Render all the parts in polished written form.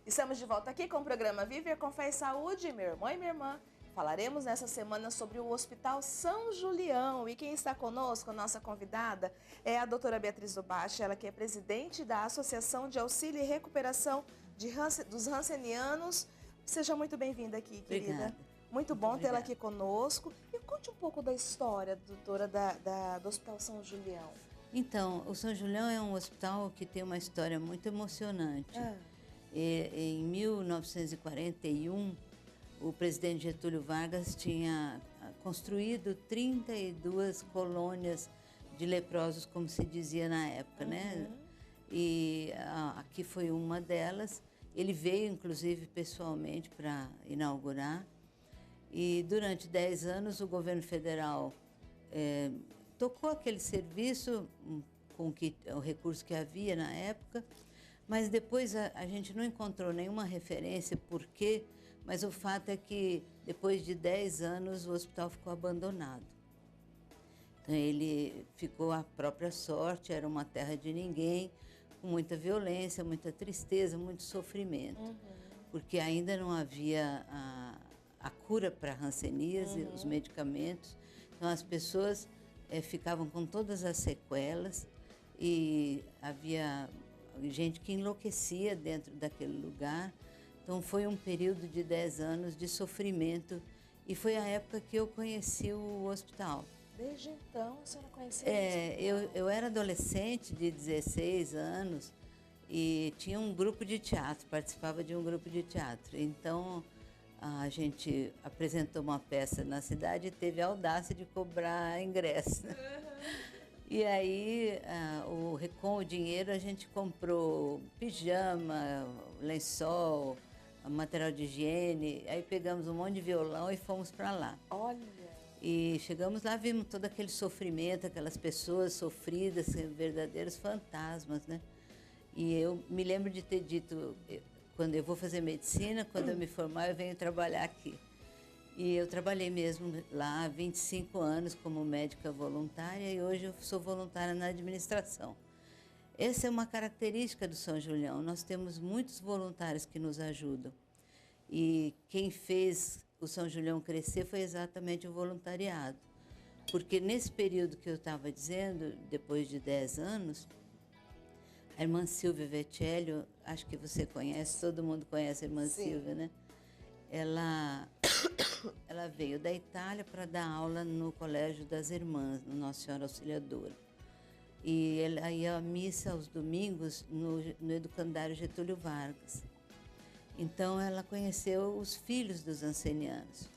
Estamos de volta aqui com o programa Viver com Fé e Saúde, meu irmão e minha irmã. Falaremos nessa semana sobre o Hospital São Julião e quem está conosco, a nossa convidada, é a doutora Beatriz Dubache, ela que é presidente da Associação de Auxílio e Recuperação dos Hansenianos. Seja muito bem-vinda aqui, querida. Obrigada. Muito bom tê-la aqui conosco. E conte um pouco da história, doutora, do Hospital São Julião. Então, o São Julião é um hospital que tem uma história muito emocionante. Em 1941, o presidente Getúlio Vargas tinha construído 32 colônias de leprosos, como se dizia na época, né? E aqui foi uma delas. Ele veio, inclusive, pessoalmente para inaugurar. E durante 10 anos o governo federal tocou aquele serviço com o recurso que havia na época, mas depois a gente não encontrou nenhuma referência por quê, mas o fato é que depois de 10 anos o hospital ficou abandonado. Então ele ficou à própria sorte, era uma terra de ninguém, com muita violência, muita tristeza, muito sofrimento, porque ainda não havia a cura para a hanseníase, os medicamentos, então as pessoas ficavam com todas as sequelas e havia gente que enlouquecia dentro daquele lugar. Então foi um período de 10 anos de sofrimento e foi a época que eu conheci o hospital. Desde então a senhora conhecia o hospital? Eu era adolescente de 16 anos e tinha um grupo de teatro, participava de um grupo de teatro. Então a gente apresentou uma peça na cidade e teve a audácia de cobrar ingresso. E aí, com o dinheiro, a gente comprou pijama, lençol, material de higiene. Aí pegamos um monte de violão e fomos para lá. Olha! E chegamos lá, vimos todo aquele sofrimento, aquelas pessoas sofridas, verdadeiros fantasmas, né? E eu me lembro de ter dito, quando eu vou fazer medicina, quando eu me formar, eu venho trabalhar aqui. E eu trabalhei mesmo lá há 25 anos como médica voluntária e hoje eu sou voluntária na administração. Essa é uma característica do São Julião, nós temos muitos voluntários que nos ajudam. E quem fez o São Julião crescer foi exatamente o voluntariado. Porque nesse período que eu estava dizendo, depois de 10 anos, a irmã Silvia Vecelli, acho que você conhece, todo mundo conhece a irmã Silvia, né? Ela veio da Itália para dar aula no Colégio das Irmãs, no Nossa Senhora Auxiliadora. E ela ia à missa aos domingos no Educandário Getúlio Vargas. Então ela conheceu os filhos dos hansenianos,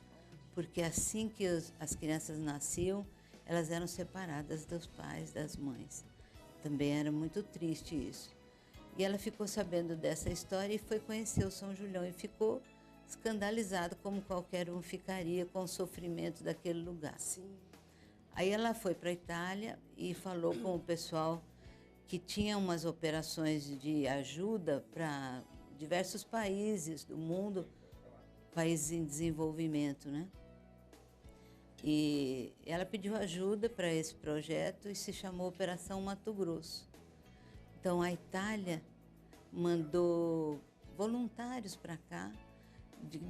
porque assim que as crianças nasciam, elas eram separadas dos pais, das mães. Também era muito triste isso. E ela ficou sabendo dessa história e foi conhecer o São Julião e ficou escandalizado como qualquer um ficaria com o sofrimento daquele lugar. Sim. Aí ela foi para a Itália e falou com o pessoal que tinha umas operações de ajuda para diversos países do mundo, países em desenvolvimento, né? E ela pediu ajuda para esse projeto e se chamou Operação Mato Grosso. Então a Itália mandou voluntários para cá,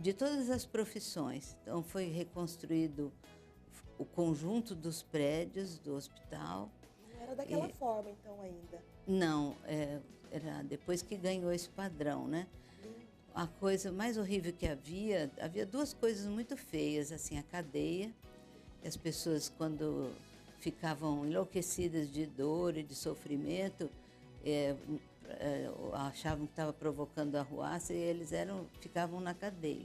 de todas as profissões. Então foi reconstruído o conjunto dos prédios do hospital. Não era daquela forma então ainda? Não, era depois que ganhou esse padrão, né? A coisa mais horrível que havia duas coisas muito feias, assim, a cadeia, as pessoas quando ficavam enlouquecidas de dor e de sofrimento, achavam que estava provocando arruaça e eles ficavam na cadeia.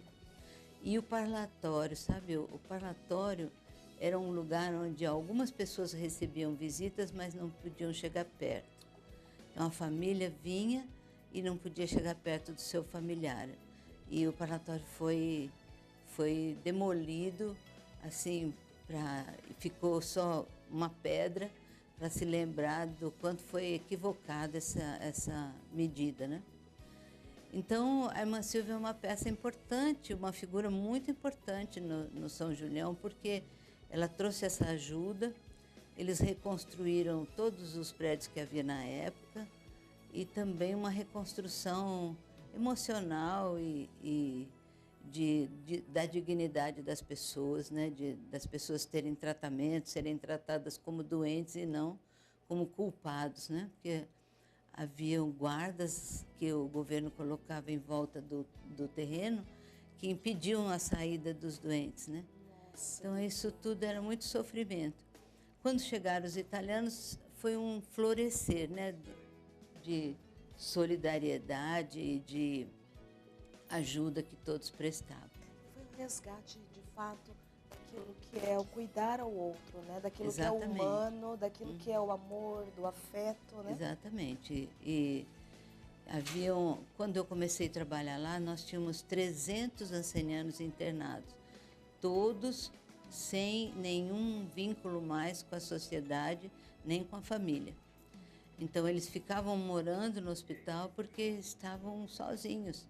E o parlatório, sabe? O parlatório era um lugar onde algumas pessoas recebiam visitas, mas não podiam chegar perto. Então a família vinha e não podia chegar perto do seu familiar. E o parlatório foi demolido, assim, ficou só uma pedra, para se lembrar do quanto foi equivocada essa medida, né? Então, a irmã Silvia é uma peça importante, uma figura muito importante no São Julião, porque ela trouxe essa ajuda, eles reconstruíram todos os prédios que havia na época e também uma reconstrução emocional e da dignidade das pessoas, né? Das pessoas terem tratamento, serem tratadas como doentes e não como culpados, né? Porque haviam guardas que o governo colocava em volta do terreno que impediam a saída dos doentes, né? Nossa. Então, isso tudo era muito sofrimento. Quando chegaram os italianos, foi um florescer, né? De solidariedade e de ajuda que todos prestavam. Foi um resgate, de fato, daquilo que é o cuidar ao outro, né? Daquilo Exatamente. que é humano, daquilo que é o amor, do afeto, né? Exatamente. E quando eu comecei a trabalhar lá, nós tínhamos 300 ancenianos internados, todos sem nenhum vínculo mais com a sociedade, nem com a família. Então, eles ficavam morando no hospital porque estavam sozinhos.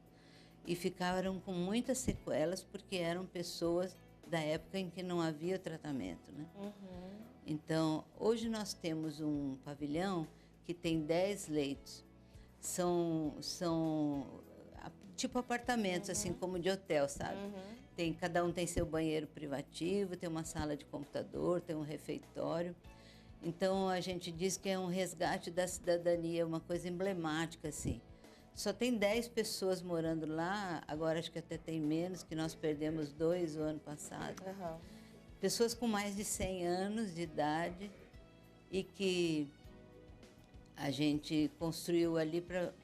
E ficaram com muitas sequelas porque eram pessoas da época em que não havia tratamento, né? Uhum. Então, hoje nós temos um pavilhão que tem 10 leitos. São tipo apartamentos, assim como de hotel, sabe? Cada um tem seu banheiro privativo, tem uma sala de computador, tem um refeitório. Então, a gente diz que é um resgate da cidadania, uma coisa emblemática, assim. Só tem 10 pessoas morando lá, agora acho que até tem menos, que nós perdemos 2 o ano passado. Uhum. Pessoas com mais de 100 anos de idade e que a gente construiu ali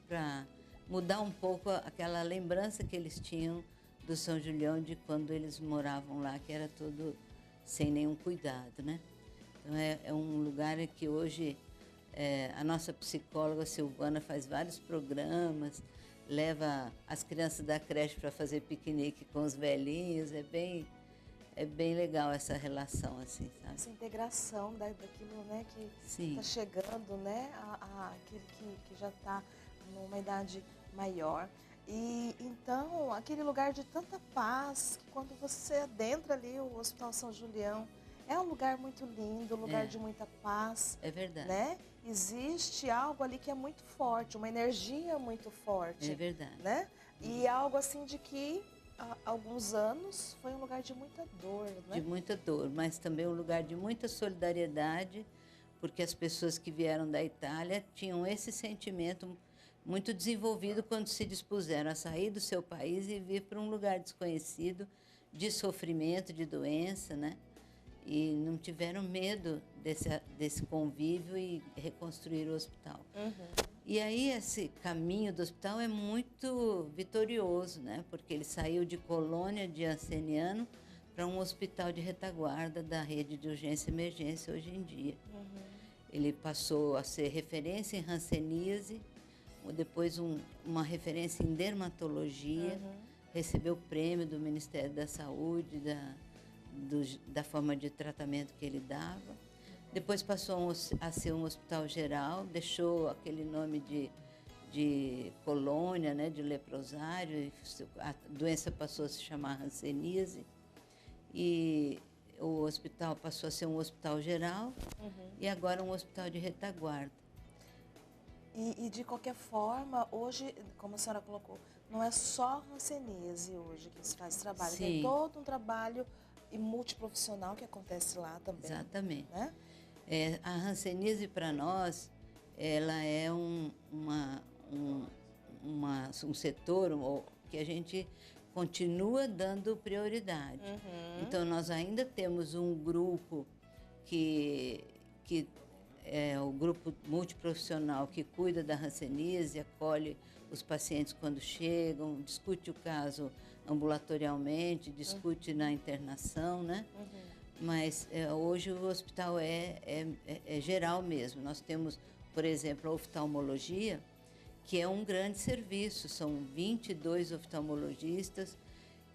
para mudar um pouco aquela lembrança que eles tinham do São Julião de quando eles moravam lá, que era tudo sem nenhum cuidado, né? Então, é um lugar que hoje a nossa psicóloga Silvana faz vários programas, leva as crianças da creche para fazer piquenique com os velhinhos, é bem legal essa relação, assim, sabe? Essa integração daquilo, né, que está chegando, né, aquele que já está numa idade maior. E então, aquele lugar de tanta paz, que quando você adentra ali o Hospital São Julião, é um lugar muito lindo, um lugar de muita paz. É verdade. Né? Existe algo ali que é muito forte, uma energia muito forte. É verdade. Né? E algo assim de que há alguns anos foi um lugar de muita dor. Né? De muita dor, mas também um lugar de muita solidariedade, porque as pessoas que vieram da Itália tinham esse sentimento muito desenvolvido quando se dispuseram a sair do seu país e vir para um lugar desconhecido, de sofrimento, de doença, né? E não tiveram medo desse convívio e reconstruir o hospital. E aí esse caminho do hospital é muito vitorioso, né? Porque ele saiu de colônia de anceniano para um hospital de retaguarda da rede de urgência e emergência hoje em dia. Ele passou a ser referência em hanseníase, depois uma referência em dermatologia, recebeu o prêmio do Ministério da Saúde, da forma de tratamento que ele dava. Depois passou a ser um hospital geral, deixou aquele nome de colônia, né, de leprosário, a doença passou a se chamar hanseníase, e o hospital passou a ser um hospital geral e agora um hospital de retaguarda. E de qualquer forma, hoje, como a senhora colocou, não é só hanseníase hoje que se faz trabalho, tem todo um trabalho e multiprofissional que acontece lá também. Exatamente. Né? A hanseníase, para nós, ela é um setor que a gente continua dando prioridade. Então, nós ainda temos um grupo que é o grupo multiprofissional que cuida da hanseníase, acolhe os pacientes quando chegam, discute o caso ambulatorialmente, discute na internação, né? Mas hoje o hospital é geral mesmo. Nós temos, por exemplo, a oftalmologia, que é um grande serviço. São 22 oftalmologistas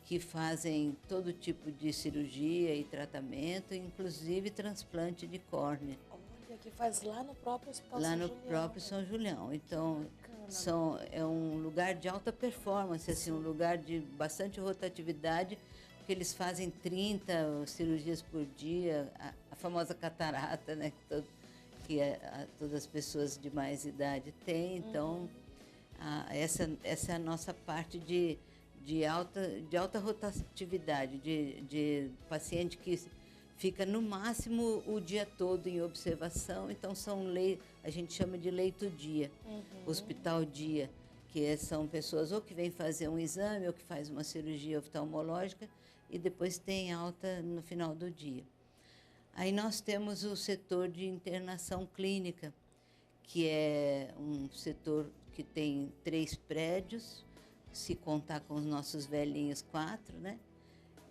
que fazem todo tipo de cirurgia e tratamento, inclusive transplante de córnea. Olha, que faz lá no próprio Hospital Lá São no Julião. próprio São Julião. Então, é um lugar de alta performance, assim, um lugar de bastante rotatividade, porque eles fazem 30 cirurgias por dia, a famosa catarata, né, que todas as pessoas de mais idade têm. Então, essa é a nossa parte de alta rotatividade, de paciente que fica no máximo o dia todo em observação. Então a gente chama de leito-dia, hospital-dia, que são pessoas ou que vêm fazer um exame ou que faz uma cirurgia oftalmológica e depois tem alta no final do dia. Aí nós temos o setor de internação clínica, que é um setor que tem 3 prédios, se contar com os nossos velhinhos 4, né?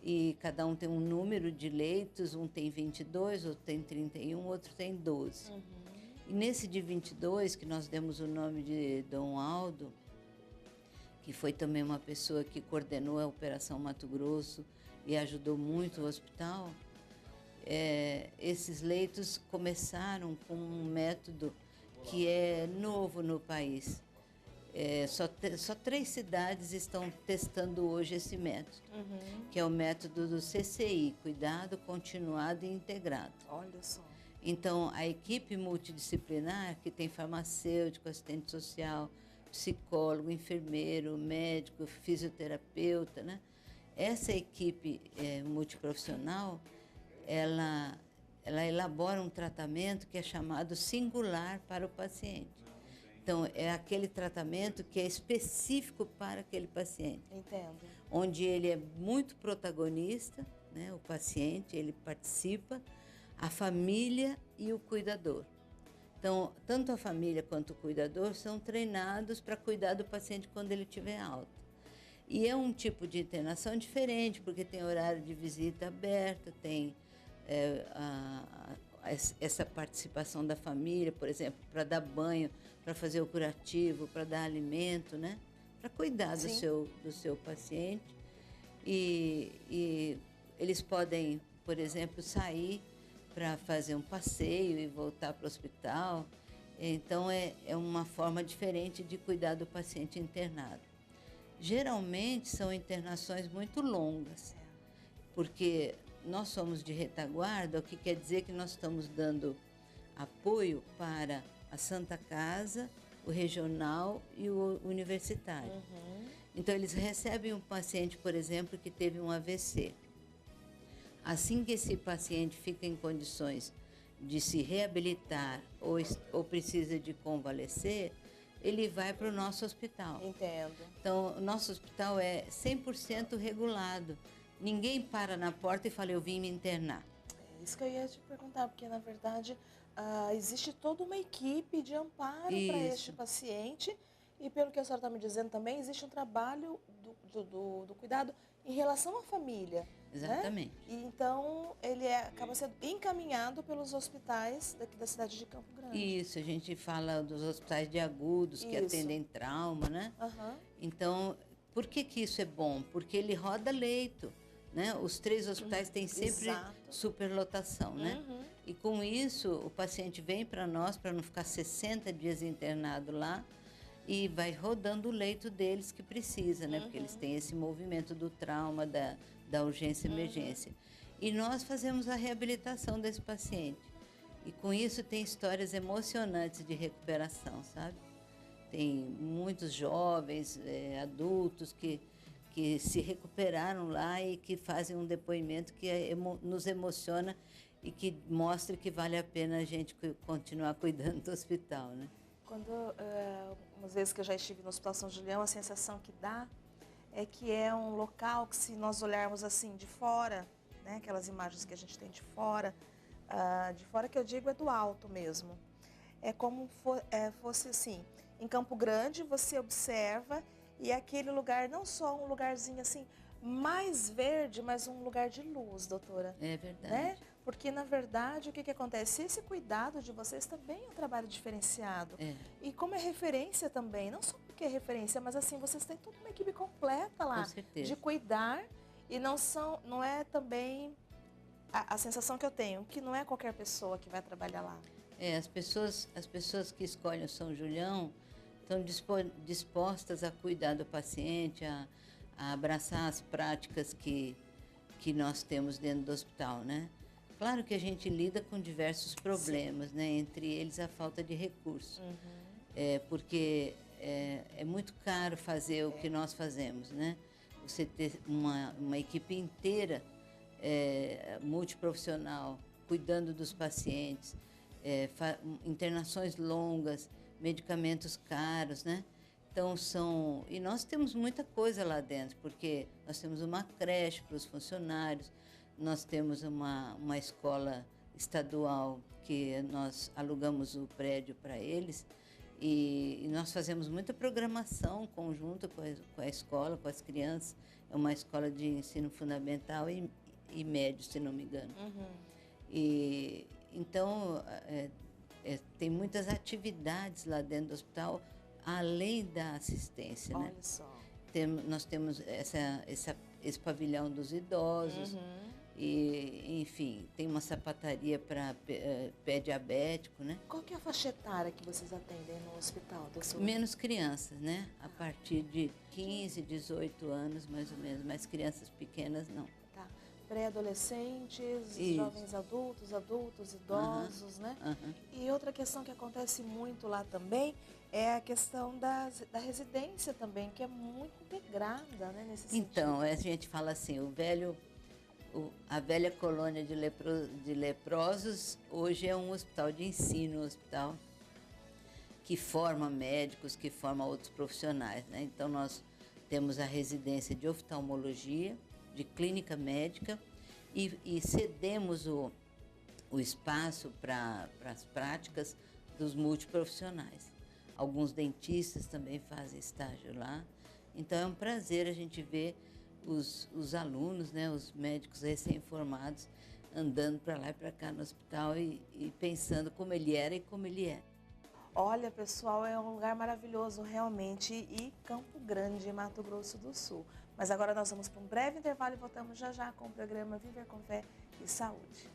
E cada um tem um número de leitos, um tem 22, outro tem 31, outro tem 12. E nesse de 22, que nós demos o nome de Dom Aldo, que foi também uma pessoa que coordenou a Operação Mato Grosso e ajudou muito o hospital, esses leitos começaram com um método que é novo no país. Só 3 cidades estão testando hoje esse método, que é o método do CCI, Cuidado Continuado e Integrado. Olha só. Então, a equipe multidisciplinar, que tem farmacêutico, assistente social, psicólogo, enfermeiro, médico, fisioterapeuta, né? Essa equipe multiprofissional, ela elabora um tratamento que é chamado singular para o paciente. Então, é aquele tratamento que é específico para aquele paciente. Entendo. Onde ele é muito protagonista, né? O paciente, ele participa, a família e o cuidador. Então, tanto a família quanto o cuidador são treinados para cuidar do paciente quando ele tiver alta. E é um tipo de internação diferente, porque tem horário de visita aberta, tem essa participação da família, por exemplo, para dar banho, para fazer o curativo, para dar alimento, né? Para cuidar do seu paciente. E eles podem, por exemplo, sair para fazer um passeio e voltar para o hospital. Então, é uma forma diferente de cuidar do paciente internado. Geralmente, são internações muito longas, porque nós somos de retaguarda, o que quer dizer que nós estamos dando apoio para a Santa Casa, o regional e o universitário. Então, eles recebem um paciente, por exemplo, que teve um AVC. Assim que esse paciente fica em condições de se reabilitar ou precisa de convalescer, ele vai para o nosso hospital. Entendo. Então, o nosso hospital é 100% regulado. Ninguém para na porta e fala, eu vim me internar. É isso que eu ia te perguntar, porque, na verdade, existe toda uma equipe de amparo para este paciente. E, pelo que a senhora está me dizendo também, existe um trabalho do cuidado em relação à família. Exatamente. Né? E, então, ele acaba sendo encaminhado pelos hospitais daqui da cidade de Campo Grande. Isso, a gente fala dos hospitais de agudos, que atendem trauma, né? Então, por que isso é bom? Porque ele roda leito, né? Os 3 hospitais têm sempre superlotação, né? E com isso, o paciente vem para nós, para não ficar 60 dias internado lá, e vai rodando o leito deles que precisa, né? Porque eles têm esse movimento do trauma, da urgência e emergência. E nós fazemos a reabilitação desse paciente. E com isso tem histórias emocionantes de recuperação, sabe? Tem muitos jovens, adultos que se recuperaram lá e que fazem um depoimento que nos emociona e que mostra que vale a pena a gente continuar cuidando do hospital, né? Umas vezes que eu já estive no Hospital São Julião, a sensação que dá é que é um local que, se nós olharmos assim de fora, né, aquelas imagens que a gente tem de fora que eu digo é do alto mesmo. É como fosse assim, em Campo Grande você observa e aquele lugar não só um lugarzinho assim mais verde, mas um lugar de luz, doutora. É verdade. Né? Porque, na verdade, o que acontece? Esse cuidado de vocês também é um trabalho diferenciado. E como é referência também, não só porque é referência, mas assim, vocês têm toda uma equipe completa lá. Com certeza. De cuidar e não é também a sensação que eu tenho, que não é qualquer pessoa que vai trabalhar lá. As pessoas que escolhem o São Julião estão dispostas a cuidar do paciente, a abraçar as práticas que nós temos dentro do hospital, né? Claro que a gente lida com diversos problemas, né? Entre eles a falta de recursos. Porque é muito caro fazer o que nós fazemos, né? Você ter uma equipe inteira multiprofissional, cuidando dos pacientes, internações longas, medicamentos caros, né? Então e nós temos muita coisa lá dentro, porque nós temos uma creche para os funcionários, nós temos uma escola estadual que nós alugamos o prédio para eles e nós fazemos muita programação conjunta com a escola, com as crianças. É uma escola de ensino fundamental e médio, se não me engano. E então tem muitas atividades lá dentro do hospital, além da assistência, né? Olha só. Nós temos esse pavilhão dos idosos, e, enfim, tem uma sapataria para pé diabético, né? Qual que é a faixa etária que vocês atendem no hospital, doutor? Menos crianças, né? A partir de 15, 18 anos, mais ou menos, mas crianças pequenas não. Tá. Pré-adolescentes, jovens adultos, idosos, né? E outra questão que acontece muito lá também é a questão da residência também, que é muito integrada, né, nesse sentido. Então, a gente fala assim, a velha colônia de leprosos hoje é um hospital de ensino, um hospital que forma médicos, que forma outros profissionais, né? Então, nós temos a residência de oftalmologia, de clínica médica e cedemos o espaço para as práticas dos multiprofissionais. Alguns dentistas também fazem estágio lá. Então, é um prazer a gente ver os alunos, né, os médicos recém-formados, andando para lá e para cá no hospital e pensando como ele era e como ele é. Olha, pessoal, é um lugar maravilhoso realmente, e Campo Grande, Mato Grosso do Sul. Mas agora nós vamos para um breve intervalo e voltamos já já com o programa Viver com Fé e Saúde.